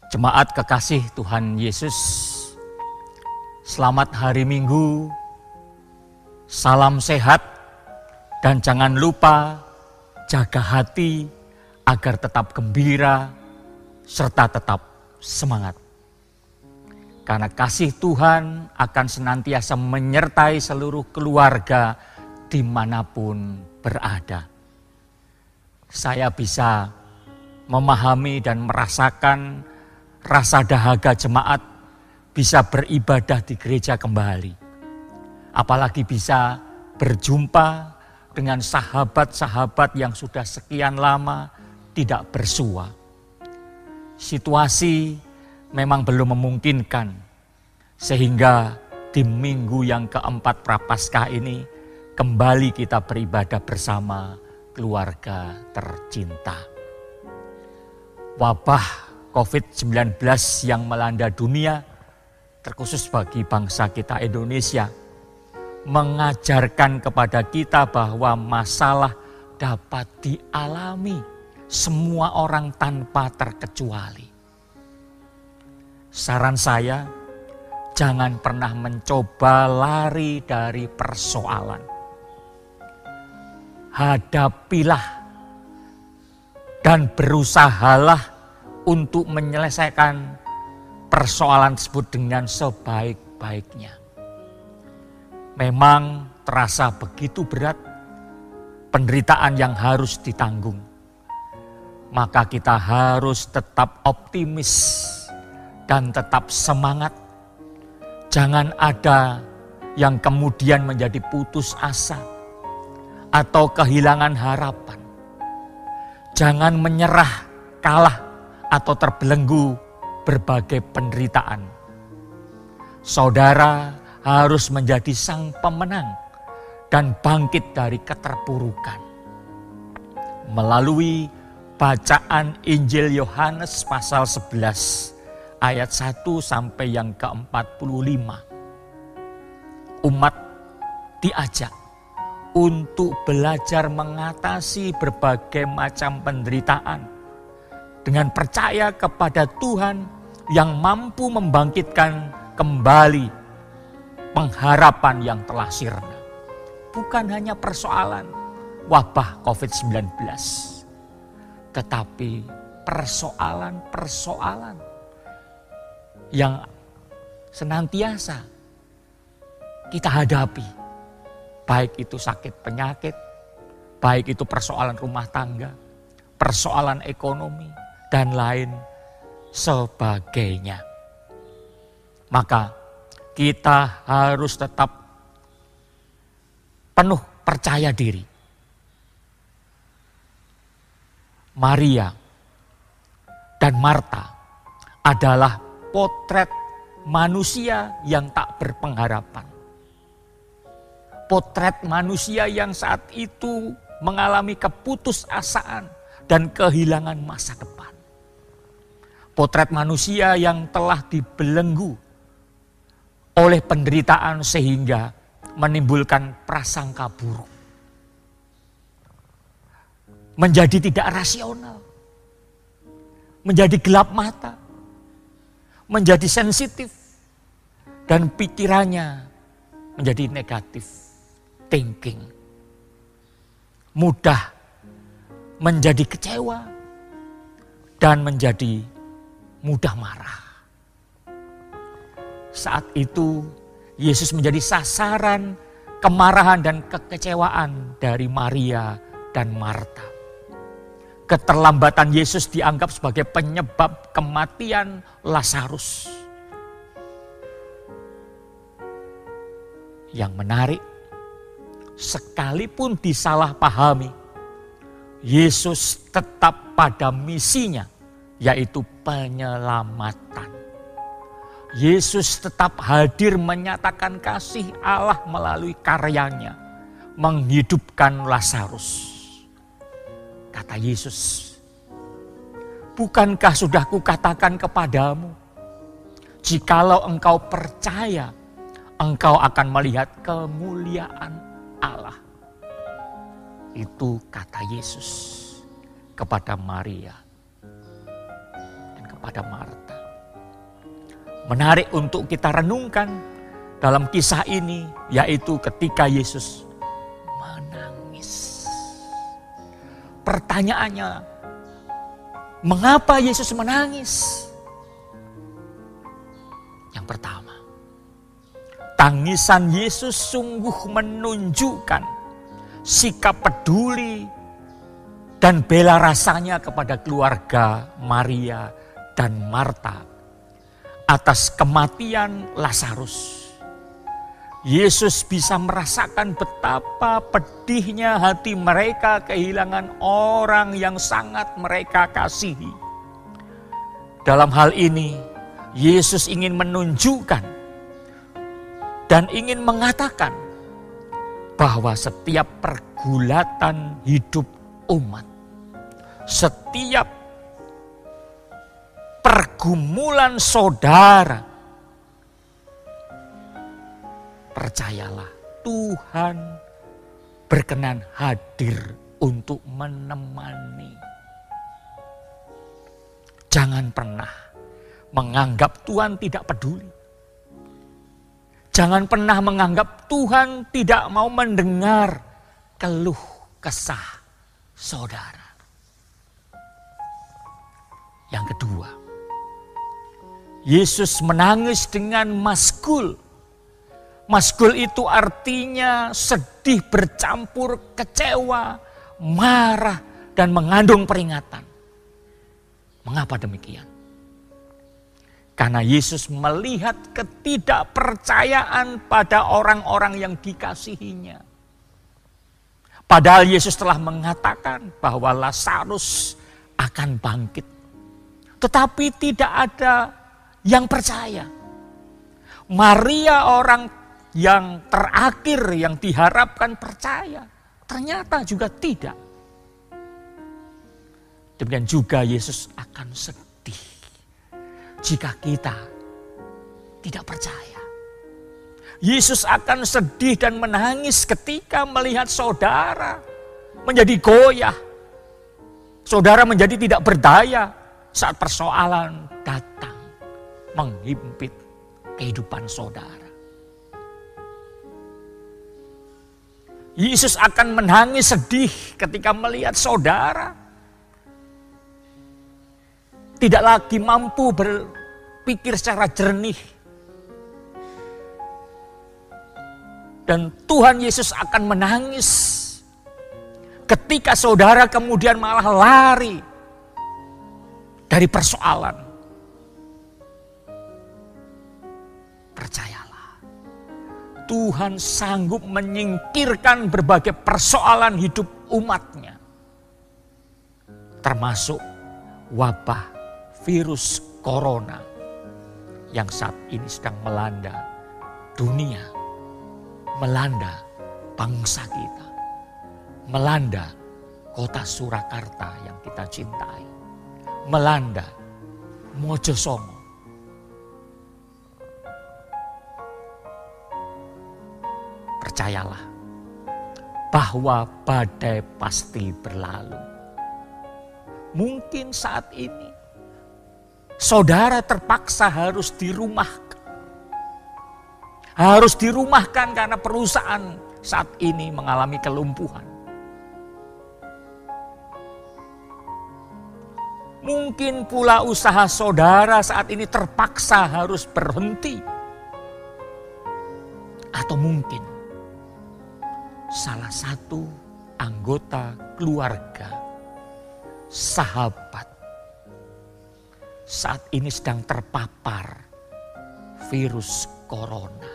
Jemaat kekasih Tuhan Yesus, selamat hari Minggu, salam sehat, dan jangan lupa jaga hati agar tetap gembira serta tetap semangat. Karena kasih Tuhan akan senantiasa menyertai seluruh keluarga dimanapun berada. Saya bisa memahami dan merasakan rasa dahaga jemaat bisa beribadah di gereja kembali. Apalagi bisa berjumpa dengan sahabat-sahabat yang sudah sekian lama tidak bersua. Situasi memang belum memungkinkan sehingga di minggu yang keempat Prapaskah ini kembali kita beribadah bersama keluarga tercinta. Wabah COVID-19 yang melanda dunia, terkhusus bagi bangsa kita Indonesia, mengajarkan kepada kita bahwa masalah dapat dialami semua orang tanpa terkecuali. Saran saya, jangan pernah mencoba lari dari persoalan. Hadapilah dan berusahalah untuk menyelesaikan persoalan tersebut dengan sebaik-baiknya. Memang terasa begitu berat penderitaan yang harus ditanggung. Maka kita harus tetap optimis dan tetap semangat. Jangan ada yang kemudian menjadi putus asa atau kehilangan harapan. Jangan menyerah, kalah, atau terbelenggu berbagai penderitaan. Saudara harus menjadi sang pemenang dan bangkit dari keterpurukan. Melalui bacaan Injil Yohanes pasal 11 ayat 1 sampai yang ke-45. Umat diajak untuk belajar mengatasi berbagai macam penderitaan dengan percaya kepada Tuhan yang mampu membangkitkan kembali pengharapan yang telah sirna. Bukan hanya persoalan wabah COVID-19, tetapi persoalan-persoalan yang senantiasa kita hadapi. Baik itu sakit penyakit, baik itu persoalan rumah tangga, persoalan ekonomi, dan lain sebagainya. Maka kita harus tetap penuh percaya diri. Maria dan Marta adalah potret manusia yang tak berpengharapan. Potret manusia yang saat itu mengalami keputusasaan dan kehilangan masa depan. Potret manusia yang telah dibelenggu oleh penderitaan sehingga menimbulkan prasangka buruk. Menjadi tidak rasional. Menjadi gelap mata. Menjadi sensitif. Dan pikirannya menjadi negatif thinking. Mudah menjadi kecewa dan menjadi mudah marah. Saat itu Yesus menjadi sasaran kemarahan dan kekecewaan dari Maria dan Marta. Keterlambatan Yesus dianggap sebagai penyebab kematian Lazarus. Yang menarik, sekalipun disalahpahami, Yesus tetap pada misinya, yaitu penyelamatan. Yesus tetap hadir menyatakan kasih Allah melalui karyanya, menghidupkan Lazarus. Kata Yesus, bukankah sudah kukatakan kepadamu, jikalau engkau percaya, engkau akan melihat kemuliaan Allah. Itu kata Yesus kepada Maria dan kepada Marta. menarik untuk kita renungkan dalam kisah ini, yaitu ketika Yesus menangis. Pertanyaannya, mengapa Yesus menangis? Yang pertama, tangisan Yesus sungguh menunjukkan sikap peduli dan bela rasanya kepada keluarga Maria dan Marta atas kematian Lazarus. Yesus bisa merasakan betapa pedihnya hati mereka kehilangan orang yang sangat mereka kasihi. Dalam hal ini, Yesus ingin menunjukkan dan ingin mengatakan bahwa setiap pergulatan hidup umat, setiap pergumulan saudara, percayalah Tuhan berkenan hadir untuk menemani. Jangan pernah menganggap Tuhan tidak peduli. Jangan pernah menganggap Tuhan tidak mau mendengar keluh kesah saudara. Yang kedua, Yesus menangis dengan maskul. Maskul itu artinya sedih bercampur kecewa, marah, dan mengandung peringatan. Mengapa demikian? Karena Yesus melihat ketidakpercayaan pada orang-orang yang dikasihinya. Padahal Yesus telah mengatakan bahwa Lazarus akan bangkit. Tetapi tidak ada yang percaya. Maria, orang yang terakhir yang diharapkan percaya, ternyata juga tidak. Demikian juga Yesus akan sedih jika kita tidak percaya. Yesus akan sedih dan menangis ketika melihat saudara menjadi goyah. Saudara menjadi tidak berdaya saat persoalan datang menghimpit kehidupan saudara. Yesus akan menangis sedih ketika melihat saudara tidak lagi mampu berpikir secara jernih. Dan Tuhan Yesus akan menangis ketika saudara kemudian malah lari dari persoalan. Percayalah, Tuhan sanggup menyingkirkan berbagai persoalan hidup umatnya. Termasuk wabah virus corona yang saat ini sedang melanda dunia, melanda bangsa kita, melanda kota Surakarta yang kita cintai, melanda Mojosongo. Percayalah bahwa badai pasti berlalu. Mungkin saat ini saudara terpaksa harus dirumahkan. Harus dirumahkan karena perusahaan saat ini mengalami kelumpuhan. Mungkin pula usaha saudara saat ini terpaksa harus berhenti. Atau mungkin salah satu anggota keluarga, sahabat, saat ini sedang terpapar virus corona.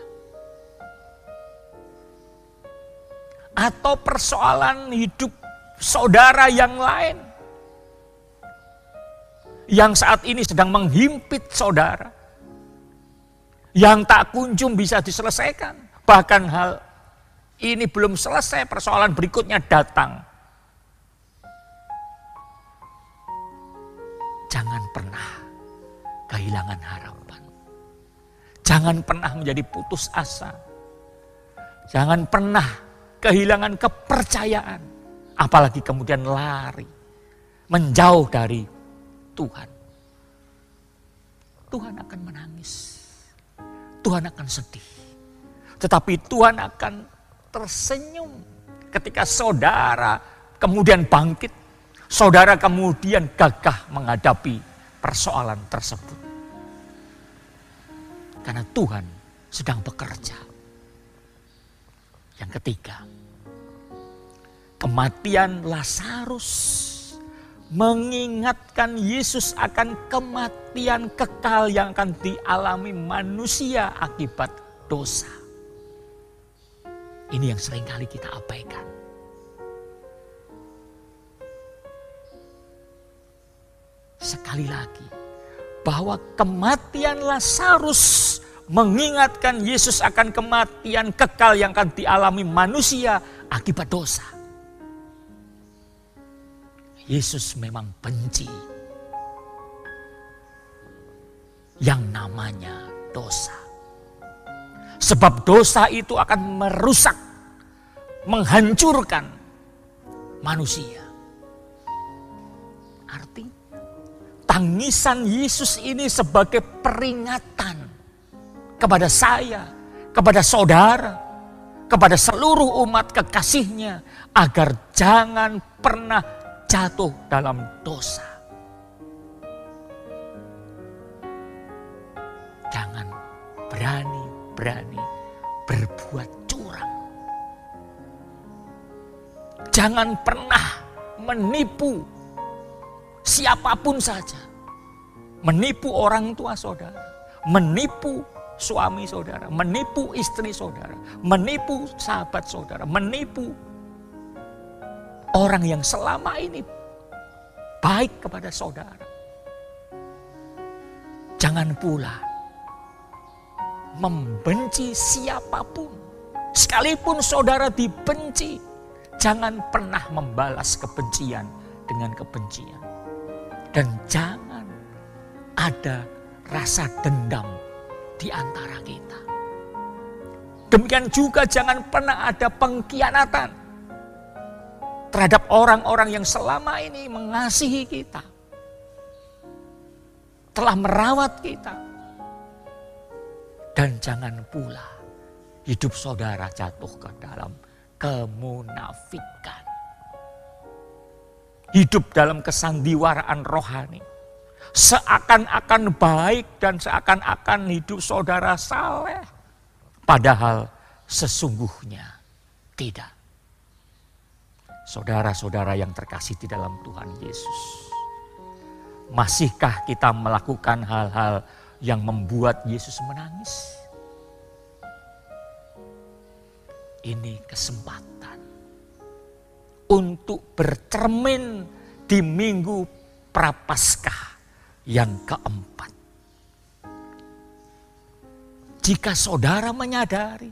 Atau persoalan hidup saudara yang lain yang saat ini sedang menghimpit saudara, yang tak kunjung bisa diselesaikan. Bahkan hal ini belum selesai, persoalan berikutnya datang. Jangan pernah kehilangan harapan. Jangan pernah menjadi putus asa. Jangan pernah kehilangan kepercayaan. Apalagi kemudian lari, menjauh dari Tuhan. Tuhan akan menangis. Tuhan akan sedih. Tetapi Tuhan akan tersenyum ketika saudara kemudian bangkit. Saudara kemudian gagah menghadapi persoalan tersebut. Karena Tuhan sedang bekerja. Yang ketiga, kematian Lazarus mengingatkan Yesus akan kematian kekal yang akan dialami manusia akibat dosa. Ini yang seringkali kita abaikan. Sekali lagi, bahwa kematian Lazarus mengingatkan Yesus akan kematian kekal yang akan dialami manusia akibat dosa. Yesus memang benci yang namanya dosa. Sebab dosa itu akan merusak, menghancurkan manusia. Artinya, tangisan Yesus ini sebagai peringatan kepada saya, kepada saudara, kepada seluruh umat kekasihnya, agar jangan pernah jatuh dalam dosa. Jangan berani berbuat curang. Jangan pernah menipu siapapun saja. Menipu orang tua saudara, menipu suami saudara, menipu istri saudara, menipu sahabat saudara, menipu orang yang selama ini baik kepada saudara. Jangan pula membenci siapapun. Sekalipun saudara dibenci, jangan pernah membalas kebencian dengan kebencian. Dan jangan ada rasa dendam di antara kita. Demikian juga jangan pernah ada pengkhianatan terhadap orang-orang yang selama ini mengasihi kita, telah merawat kita. Dan jangan pula hidup saudara jatuh ke dalam kemunafikan. Hidup dalam kesandiwaraan rohani. Seakan-akan baik dan seakan-akan hidup saudara saleh. Padahal sesungguhnya tidak. Saudara-saudara yang terkasih di dalam Tuhan Yesus. Masihkah kita melakukan hal-hal yang membuat Yesus menangis? Ini kesempatan untuk bercermin di minggu Prapaskah yang keempat. Jika saudara menyadari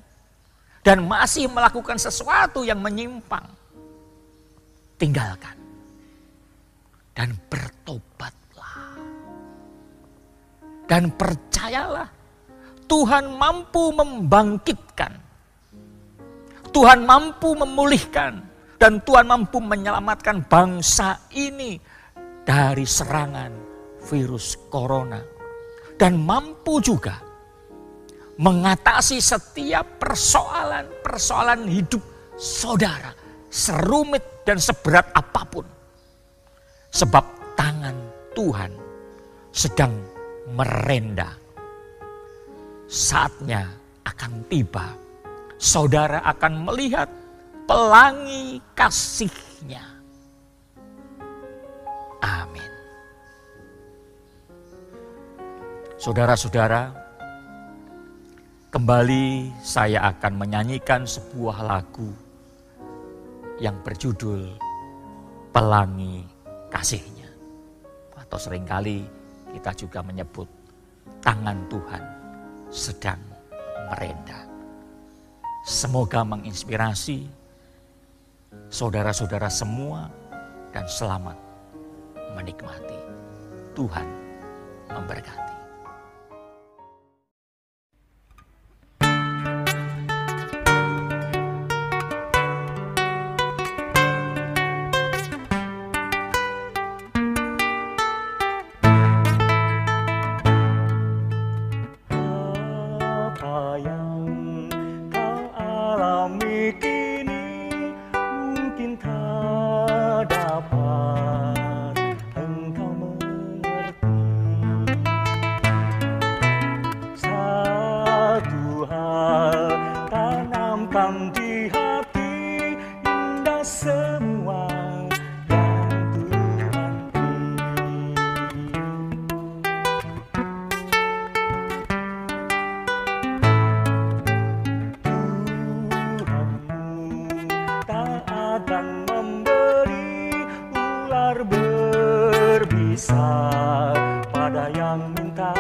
dan masih melakukan sesuatu yang menyimpang, tinggalkan dan bertobatlah. Dan percayalah, Tuhan mampu membangkitkan. Tuhan mampu memulihkan. Dan Tuhan mampu menyelamatkan bangsa ini dari serangan virus corona. Dan mampu juga mengatasi setiap persoalan hidup saudara. Serumit dan seberat apapun. Sebab tangan Tuhan sedang merenda. Saatnya akan tiba. Saudara akan melihat pelangi kasih-Nya. Amin. Saudara-saudara, kembali saya akan menyanyikan sebuah lagu yang berjudul Pelangi Kasih-Nya. Atau seringkali kita juga menyebut tangan Tuhan sedang merenda. Semoga menginspirasi saudara-saudara semua dan selamat menikmati. Tuhan memberkati. ada yang minta